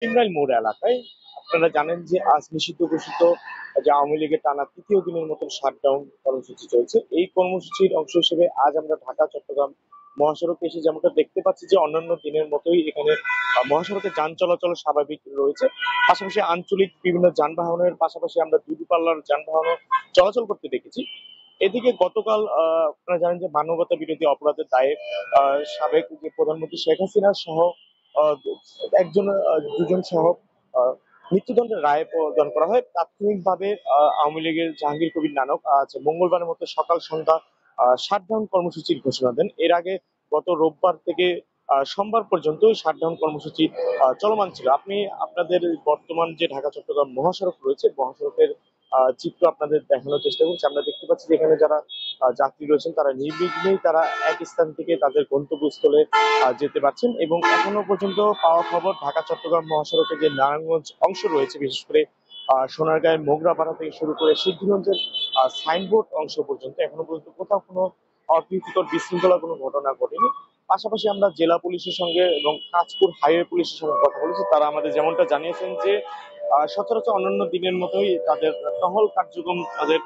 ইমরাইল মোড় এলাকায় আপনারা জানেন যে আজ নিষিদ্ধ ঘোষিত যে আওয়ামী লীগের টানা তৃতীয় দিনের মতন শাটডাউন কর্মসূচি চলছে। এই কর্মসূচির অংশ হিসেবে আজ আমরা ঢাকা চট্টগ্রাম মহাসড়কে এসে যেমনটা দেখতে পাচ্ছি যে অন্যান্য দিনের মতোই এখানে মহাসড়কে যান চলাচল স্বাভাবিক রয়েছে। পাশাপাশি আঞ্চলিক বিভিন্ন যানবাহনের পাশাপাশি আমরা দূরপাল্লার যানবাহনও চলাচল করতে দেখেছি। এদিকে গতকাল আপনারা জানেন যে মানবতা বিরোধী অপরাধের দায়ে সাবেক যে প্রধানমন্ত্রী শেখ হাসিনা সহ আহ, একজন দুজন সহ আহ, মৃত্যুদণ্ডের রায় প্রদান করা হয় তাৎক্ষণিকভাবে। আওয়ামী লীগের জাহাঙ্গীর কবির নানক আজ মঙ্গলবারের মতো সকাল সন্ধ্যা শাটডাউন কর্মসূচির ঘোষণা দেন। এর আগে গত রোববার থেকে সোমবার পর্যন্ত শাটডাউন কর্মসূচি চলমান ছিল। আপনি আপনাদের বর্তমান যে ঢাকা চট্টগ্রাম মহাসড়ক রয়েছে, মহাসড়কের চিত্র আপনাদের দেখানোর চেষ্টা করছি। আমরা দেখতে পাচ্ছি যে এখানে যারা যাত্রী রয়েছেন তারা নির্বিঘ্নেই তারা এক স্থান থেকে তাদের গন্তব্যস্থলে যেতে পারছেন। এবং এখনো পর্যন্ত পাওয়া খবর ঢাকা চট্টগ্রাম মহাসড়কে যে নারায়ণগঞ্জ অংশ রয়েছে, বিশেষ করে সোনারগাঁয়ের মোগরাপাড়া থেকে শুরু করে সিদ্ধিরগঞ্জের সাইনবোর্ড অংশ পর্যন্ত এখনো পর্যন্ত কোথাও কোনো অপ্রীতিকর বিশৃঙ্খলা কোনো ঘটনা ঘটেনি। পাশাপাশি আমরা জেলা পুলিশের সঙ্গে এবং কাঁচপুর হাইওয়ে পুলিশের সঙ্গে কথা বলেছি। তারা আমাদের যেমনটা জানিয়েছেন যে সচরাচর অন্যান্য দিনের মতোই তাদের টহল কার্যক্রম তাদের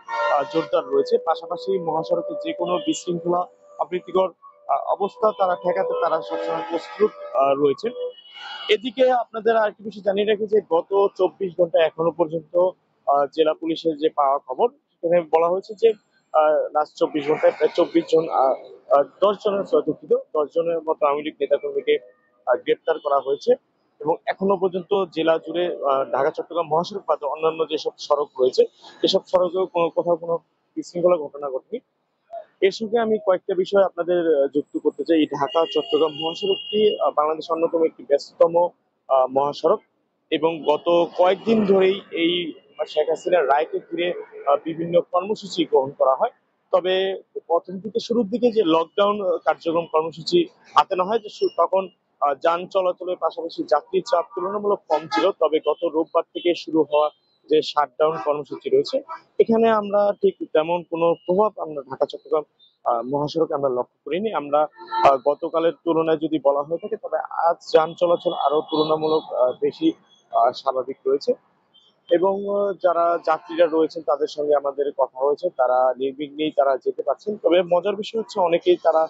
জোরদার রয়েছে। পাশাপাশি মহাসড়কে যে কোনো বিশৃঙ্খলা অপ্রীতিকর অবস্থা তারা ঠেকাতে তারা সবসময় প্রস্তুত রয়েছে। এদিকে আপনাদের আরেকটি বিষয় জানিয়ে রাখি যে গত 24 ঘন্টা এখনো পর্যন্ত জেলা পুলিশের যে পাওয়া খবর সেখানে বলা হয়েছে যে লাস্ট 24 ঘন্টায় প্রায় 24 জন 10 জনের দুঃখিত 10 জনের মতো আওয়ামী লীগ নেতাকর্মীকে গ্রেপ্তার করা হয়েছে। এবং এখনো পর্যন্ত জেলা জুড়ে ঢাকা চট্টগ্রাম মহাসড়ক বাদে অন্যান্য যেসব সড়ক রয়েছে সেসব সড়কেও কোনো কোথাও কোনো বিশৃঙ্খলা ঘটনা ঘটেনি। এর সঙ্গে আমি কয়েকটা বিষয় আপনাদের যুক্ত করতে চাই। এই ঢাকা চট্টগ্রাম মহাসড়কটি বাংলাদেশের অন্যতম একটি ব্যস্ততম মহাসড়ক। এবং গত কয়েকদিন ধরেই এই শেখ হাসিনার রায়কে ঘিরে বিভিন্ন কর্মসূচি গ্রহণ করা হয়। তবে প্রথম থেকে শুরুর দিকে যে লকডাউন কার্যক্রম কর্মসূচি হাতে নেওয়া হয় যে তখন যান চলাচলের পাশাপাশি যাত্রীর চাপ তুলনামূলক কম ছিল। তবে গত রোববার থেকে শুরু হওয়া যে শাটডাউন কর্মসূচি রয়েছে এখানে আমরা ঠিক তেমন কোনো প্রভাব আমরা ঢাকা চট্টগ্রাম মহাসড়কে আমরা লক্ষ্য করিনি। আমরা গতকালের তুলনায় যদি বলা হয়ে থাকে তবে আজ যান চলাচল আরো তুলনামূলক বেশি স্বাভাবিক রয়েছে। এবং যারা যাত্রীরা রয়েছেন তাদের সঙ্গে আমাদের কথা হয়েছে, তারা নির্বিঘ্নেই তারা যেতে পারছেন। তবে মজার বিষয় হচ্ছে অনেকেই তারা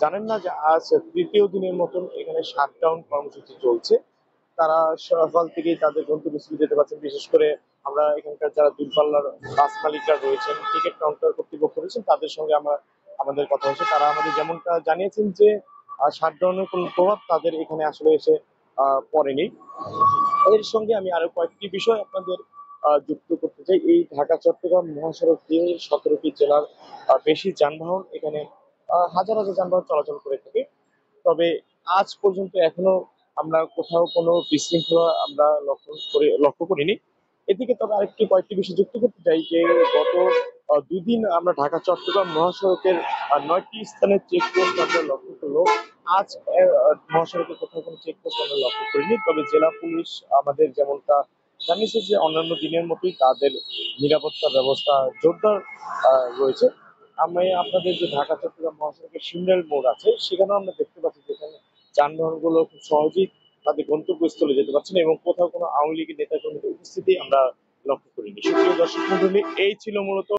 জানেন না যে আজ তৃতীয় দিনের মতন এখানে শাটডাউন কর্মসূচি চলছে। তারা সকাল থেকেই তাদের গন্তব্যস্থলে যেতে পারছেন। বিশেষ করে আমরা এখানকার যারা দূরপাল্লার বাস মালিকরা রয়েছেন, টিকিট কাউন্টার কর্তৃপক্ষ রয়েছেন, তাদের সঙ্গে আমাদের কথা হয়েছে। তারা আমাদের যেমনটা জানিয়েছেন যে শাটডাউনের কোনো প্রভাব তাদের এখানে আসলে এসে পড়েনি। এর সঙ্গে আমি আরো কয়েকটি বিষয় আপনাদের যুক্ত করতে চাই। এই ঢাকা চট্টগ্রাম মহাসড়ক দিয়ে 17টি জেলার বেশি যানবাহন এখানে হাজার হাজার যানবাহন চলাচল করে থাকে। তবে আজ পর্যন্ত এখনো আমরা কোথাও কোনো বিশৃঙ্খলা আমরা লক্ষ্য করিনি। এদিকে তবে আরেকটি কয়েকটি বিষয় যুক্ত করতে চাই যে গত 2 দিন আমরা ঢাকা চট্টগ্রাম মহাসড়কের 9টি স্থানে চেকপোস্ট আমরা লক্ষ্য করলেও আজ মহাসড়কে কোথাও কোনো চেকপোস্ট আমরা লক্ষ্য করিনি। তবে জেলা পুলিশ আমাদের যেমনটা জানিয়েছে যে অন্যান্য দিনের মতোই তাদের নিরাপত্তা ব্যবস্থা জোরদার রয়েছে। আমি আপনাদের যে ঢাকা চট্টগ্রাম মহাসড়কের সিগন্যাল মোড় আছে সেখানেও আমরা দেখতে পাচ্ছি যেখানে যানবাহন গুলো খুব সহজেই তাদের গন্তব্যস্থলে যেতে পারছেন এবং কোথাও কোনো আওয়ামী লীগের নেতাকর্মীদের উপস্থিতি আমরা লক্ষ্য করিনি। সুপ্রিয় দর্শক মন্ডলী, এই ছিল মূলত